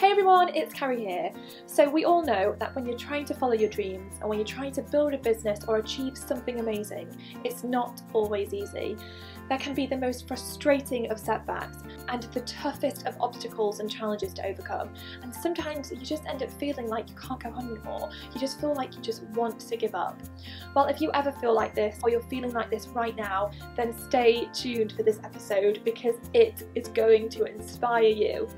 Hey everyone, it's Carrie here. So we all know that when you're trying to follow your dreams and when you're trying to build a business or achieve something amazing, it's not always easy. There can be the most frustrating of setbacks and the toughest of obstacles and challenges to overcome. And sometimes you just end up feeling like you can't go on anymore. You just feel like you just want to give up. Well, if you ever feel like this or you're feeling like this right now, then stay tuned for this episode because it is going to inspire you.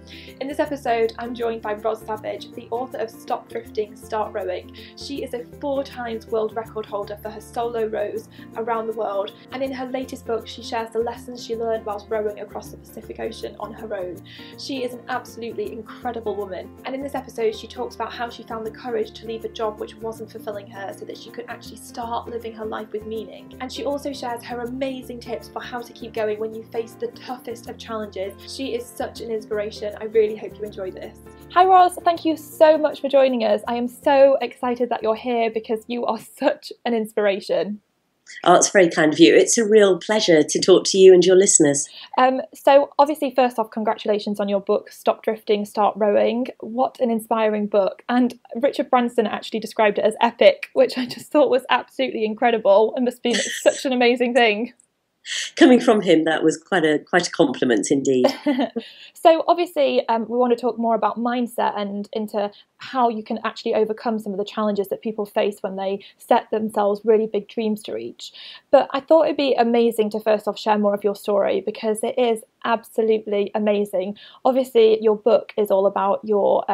In this episode, I'm joined by Roz Savage, the author of Stop Drifting, Start Rowing. She is a 4-time world record holder for her solo rows around the world, and in her latest book she shares the lessons she learned whilst rowing across the Pacific Ocean on her own. She is an absolutely incredible woman, and in this episode she talks about how she found the courage to leave a job which wasn't fulfilling her so that she could actually start living her life with meaning. And she also shares her amazing tips for how to keep going when you face the toughest of challenges. She is such an inspiration. I really hope you enjoy this. Hi Roz, thank you so much for joining us. I am so excited that you're here because you are such an inspiration. Oh, it's very kind of you. It's a real pleasure to talk to you and your listeners. So obviously, first off, congratulations on your book, Stop Drifting, Start Rowing. What an inspiring book. And Richard Branson actually described it as epic, which I just thought was absolutely incredible and must be such an amazing thing. Coming from him, that was quite a compliment indeed. So obviously we want to talk more about mindset and into how you can actually overcome some of the challenges that people face when they set themselves really big dreams to reach. But I thought it'd be amazing to first off share more of your story because it is absolutely amazing. Obviously your book is all about your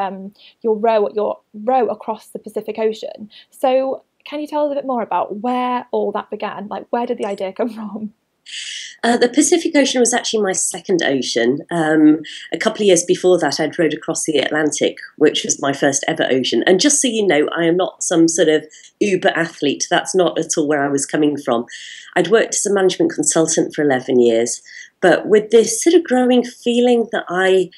row across the Pacific Ocean. So can you tell us a bit more about where all that began? Like, where did the idea come from? The Pacific Ocean was actually my second ocean. A couple of years before that, I'd rowed across the Atlantic, which was my first ever ocean. And just so you know, I am not some sort of uber athlete. That's not at all where I was coming from. I'd worked as a management consultant for 11 years, but with this sort of growing feeling that I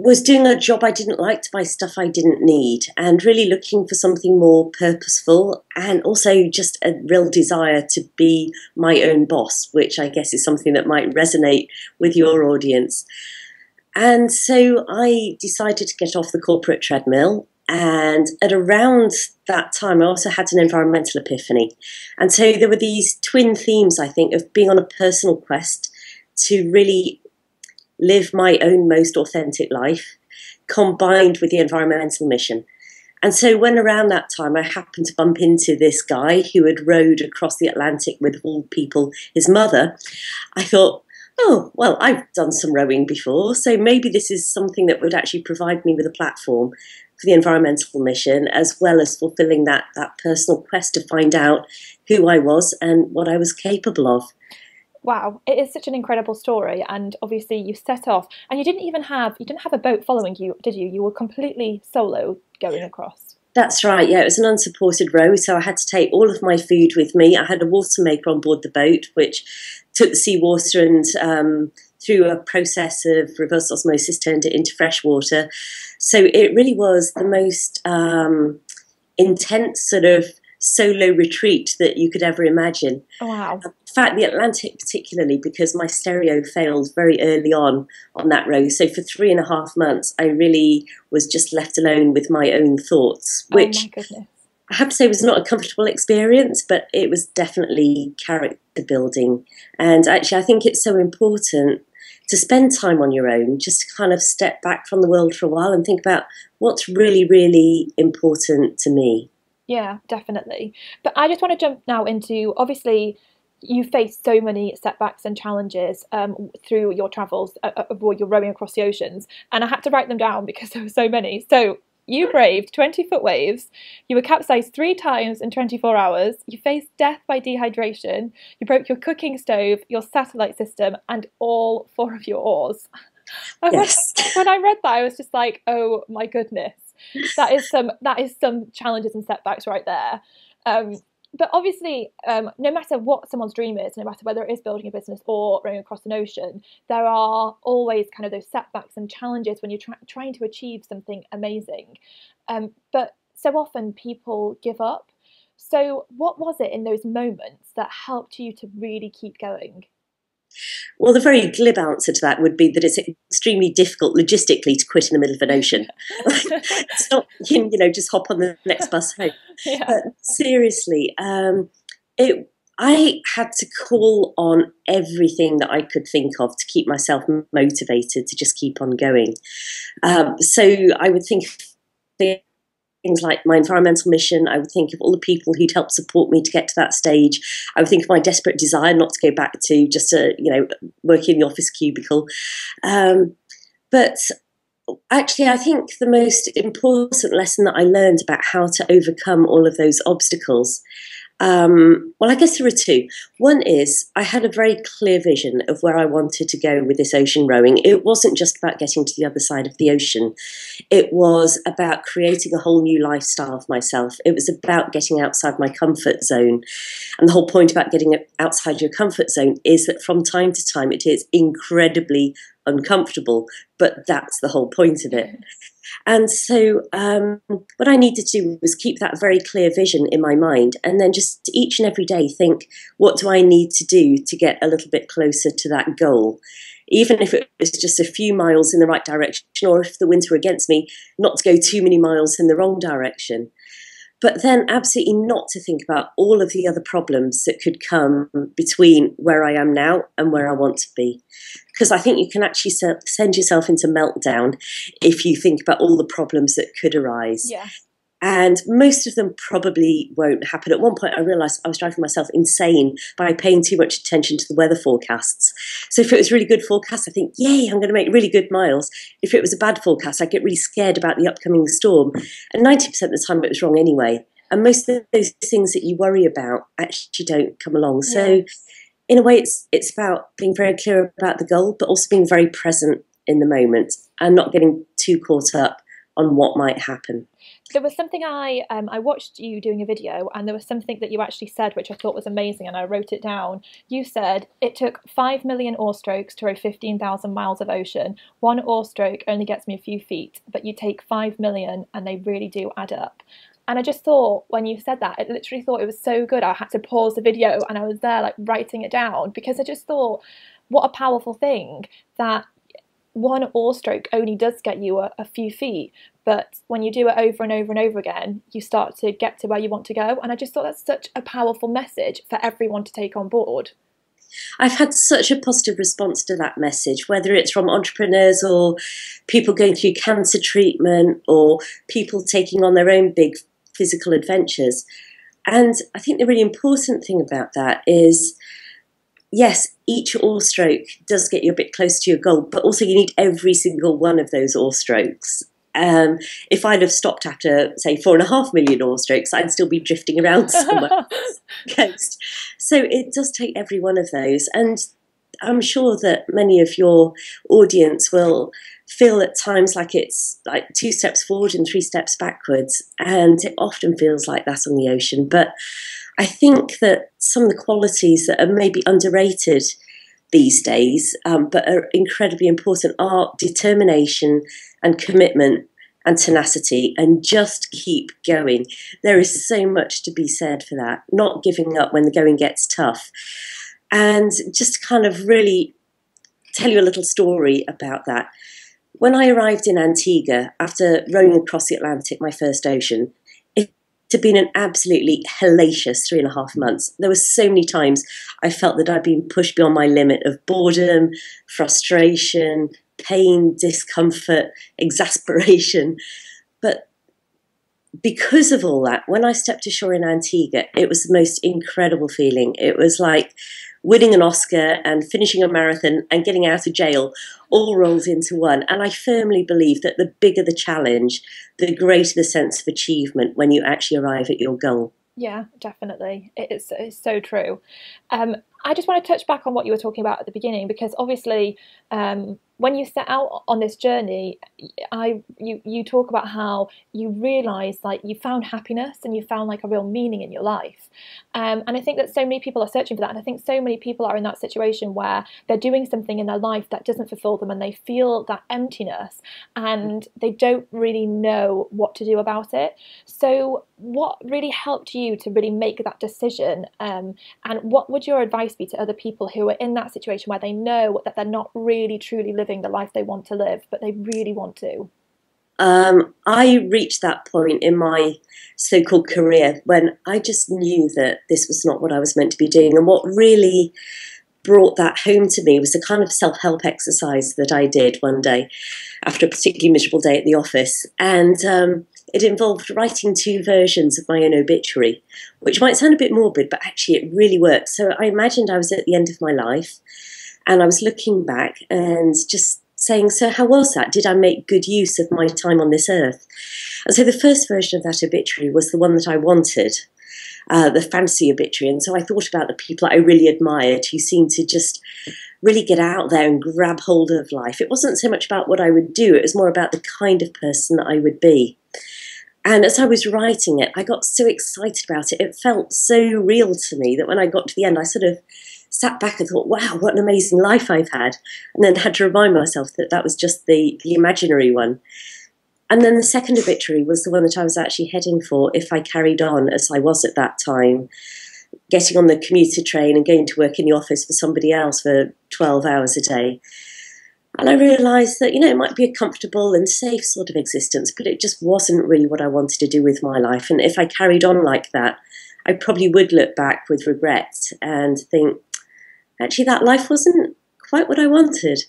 was doing a job I didn't like to buy stuff I didn't need, and really looking for something more purposeful, and also just a real desire to be my own boss, which I guess is something that might resonate with your audience. And so I decided to get off the corporate treadmill, and at around that time I also had an environmental epiphany. And so there were these twin themes, I think, of being on a personal quest to really live my own most authentic life, combined with the environmental mission. And so when around that time I happened to bump into this guy who had rowed across the Atlantic with, of all people, his mother, I thought, oh, well, I've done some rowing before, so maybe this is something that would actually provide me with a platform for the environmental mission, as well as fulfilling that personal quest to find out who I was and what I was capable of. Wow, it is such an incredible story, and obviously you set off and you didn't have a boat following you, did you? You were completely solo going across. That's right, yeah, it was an unsupported row, so I had to take all of my food with me. I had a water maker on board the boat, which took the seawater and through a process of reverse osmosis turned it into fresh water. So it really was the most intense sort of solo retreat that you could ever imagine. Oh, wow. In fact, the Atlantic particularly, because my stereo failed very early on that row. So for 3.5 months, I really was just left alone with my own thoughts, which oh my goodness. I have to say was not a comfortable experience, but it was definitely character building. And actually, I think it's so important to spend time on your own, just to kind of step back from the world for a while and think about what's really, really important to me. Yeah, definitely. But I just want to jump now into, obviously, you faced so many setbacks and challenges through your travels, while you're rowing across the oceans, and I had to write them down because there were so many. So you braved 20-foot waves, you were capsized 3 times in 24 hours, you faced death by dehydration, you broke your cooking stove, your satellite system, and all 4 of your oars. Yes. When I read that, I was just like, oh my goodness. That is some challenges and setbacks right there. But obviously, no matter what someone's dream is, no matter whether it is building a business or rowing across an ocean, there are always kind of those setbacks and challenges when you're trying to achieve something amazing. But so often people give up. So what was it in those moments that helped you to really keep going? Well, the very glib answer to that would be that it's extremely difficult logistically to quit in the middle of an ocean. It's not, just hop on the next bus home. Yeah. But seriously, I had to call on everything that I could think of to keep myself motivated to just keep on going. So I would think of things like my environmental mission. I would think of all the people who'd helped support me to get to that stage. I would think of my desperate desire not to go back to just working in the office cubicle. But actually, I think the most important lesson that I learned about how to overcome all of those obstacles, well, I guess there are two. One is I had a very clear vision of where I wanted to go with this ocean rowing. It wasn't just about getting to the other side of the ocean. It was about creating a whole new lifestyle for myself. It was about getting outside my comfort zone. And the whole point about getting outside your comfort zone is that from time to time it is incredibly uncomfortable, but that's the whole point of it. And so what I needed to do was keep that very clear vision in my mind, and then just each and every day think, what do I need to do to get a little bit closer to that goal? Even if it was just a few miles in the right direction, or if the winds were against me, not to go too many miles in the wrong direction. But then absolutely not to think about all of the other problems that could come between where I am now and where I want to be. Because I think you can actually send yourself into meltdown if you think about all the problems that could arise. Yeah. And most of them probably won't happen. At one point, I realised I was driving myself insane by paying too much attention to the weather forecasts. So if it was really good forecast, I think, yay, I'm going to make really good miles. If it was a bad forecast, I get really scared about the upcoming storm. And 90% of the time, it was wrong anyway. And most of those things that you worry about actually don't come along. So Yeah. in a way, it's about being very clear about the goal, but also being very present in the moment and not getting too caught up on what might happen. There was something I watched you doing a video, and there was something that you actually said which I thought was amazing, and I wrote it down. You said it took 5 million oar strokes to row 15,000 miles of ocean. One oar stroke only gets me a few feet, but you take 5 million and they really do add up. And I just thought, when you said that, I literally thought it was so good. I had to pause the video and I was there like writing it down, because I just thought, what a powerful thing that one oar stroke only does get you a few feet, but when you do it over and over and over again, you start to get to where you want to go. And I just thought that's such a powerful message for everyone to take on board. I've had such a positive response to that message, whether it's from entrepreneurs or people going through cancer treatment or people taking on their own big physical adventures. And I think the really important thing about that is, yes, each oar stroke does get you a bit closer to your goal, but also you need every single one of those oar strokes. If I'd have stopped after, say, 4.5 million oar strokes, I'd still be drifting around somewhere on the coast. So it does take every one of those. And I'm sure that many of your audience will feel at times like it's like 2 steps forward and 3 steps backwards. And it often feels like that on the ocean. But I think that some of the qualities that are maybe underrated these days, but are incredibly important, are determination and commitment and tenacity, and just keep going. There is so much to be said for that, not giving up when the going gets tough. And just to kind of really tell you a little story about that. When I arrived in Antigua after rowing across the Atlantic, my first ocean, it had been an absolutely hellacious 3.5 months. There were so many times I felt that I'd been pushed beyond my limit of boredom, frustration, pain, discomfort, exasperation. But because of all that, when I stepped ashore in Antigua, it was the most incredible feeling. It was like winning an Oscar and finishing a marathon and getting out of jail all rolled into one. And I firmly believe that the bigger the challenge, the greater the sense of achievement when you actually arrive at your goal. Yeah, definitely. It's so true. I just want to touch back on what you were talking about at the beginning, because obviously when you set out on this journey, you talk about how you realised like you found happiness and you found like a real meaning in your life. And I think that so many people are searching for that. And I think so many people are in that situation where they're doing something in their life that doesn't fulfill them, and they feel that emptiness and they don't really know what to do about it. So what really helped you to really make that decision? And what would your advice advice be to other people who are in that situation where they know that they're not really truly living the life they want to live, but they really want to? I reached that point in my so-called career when I just knew that this was not what I was meant to be doing. And what really brought that home to me was the kind of self-help exercise that I did one day after a particularly miserable day at the office. And it involved writing 2 versions of my own obituary, which might sound a bit morbid, but actually it really worked. So I imagined I was at the end of my life and I was looking back and just saying, so how was that? Did I make good use of my time on this earth? And so the first version of that obituary was the one that I wanted, the fantasy obituary. And so I thought about the people I really admired who seemed to just really get out there and grab hold of life. It wasn't so much about what I would do, it was more about the kind of person that I would be. And as I was writing it, I got so excited about it. It felt so real to me that when I got to the end, I sort of sat back and thought, wow, what an amazing life I've had. And then had to remind myself that that was just the imaginary one. And then the second obituary was the one that I was actually heading for if I carried on as I was at that time, getting on the commuter train and going to work in the office for somebody else for 12 hours a day. And I realised that, it might be a comfortable and safe sort of existence, but it just wasn't really what I wanted to do with my life. And if I carried on like that, I probably would look back with regret and think, actually, that life wasn't quite what I wanted.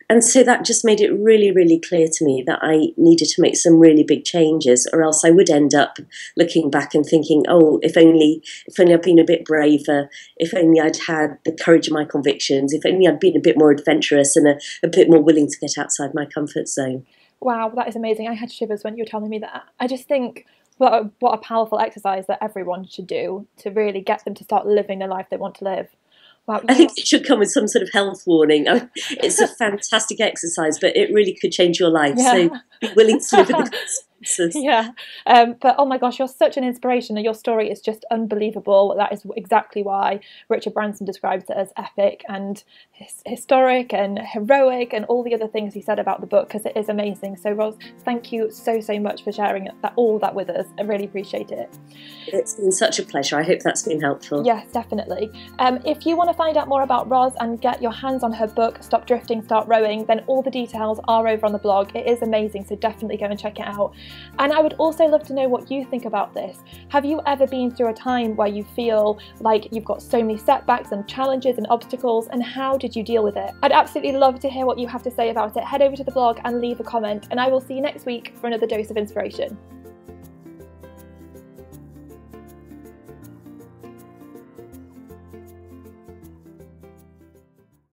And so that just made it really, really clear to me that I needed to make some really big changes, or else I would end up looking back and thinking, oh, if only I'd been a bit braver, if only I'd had the courage of my convictions, if only I'd been a bit more adventurous and a bit more willing to get outside my comfort zone. Wow, that is amazing. I had shivers when you were telling me that. I just think what a powerful exercise that everyone should do to really get them to start living the life they want to live. Wow, I think it should come with some sort of health warning. It's a fantastic exercise, but it really could change your life. Yeah. So be willing to live with the consequences. Yeah. But oh my gosh, you're such an inspiration and your story is just unbelievable. That is exactly why Richard Branson describes it as epic and historic and heroic and all the other things he said about the book, because it is amazing. So Ros, thank you so much for sharing all that with us. I really appreciate it. It's been such a pleasure. I hope that's been helpful. Yes, definitely. If you want to find out more about Ros and get your hands on her book, Stop Drifting, Start Rowing, then all the details are over on the blog. It is amazing, so definitely go and check it out. And I would also love to know what you think about this. Have you ever been through a time where you feel like you've got so many setbacks and challenges and obstacles, and how did you deal with it? I'd absolutely love to hear what you have to say about it. Head over to the blog and leave a comment, and I will see you next week for another dose of inspiration.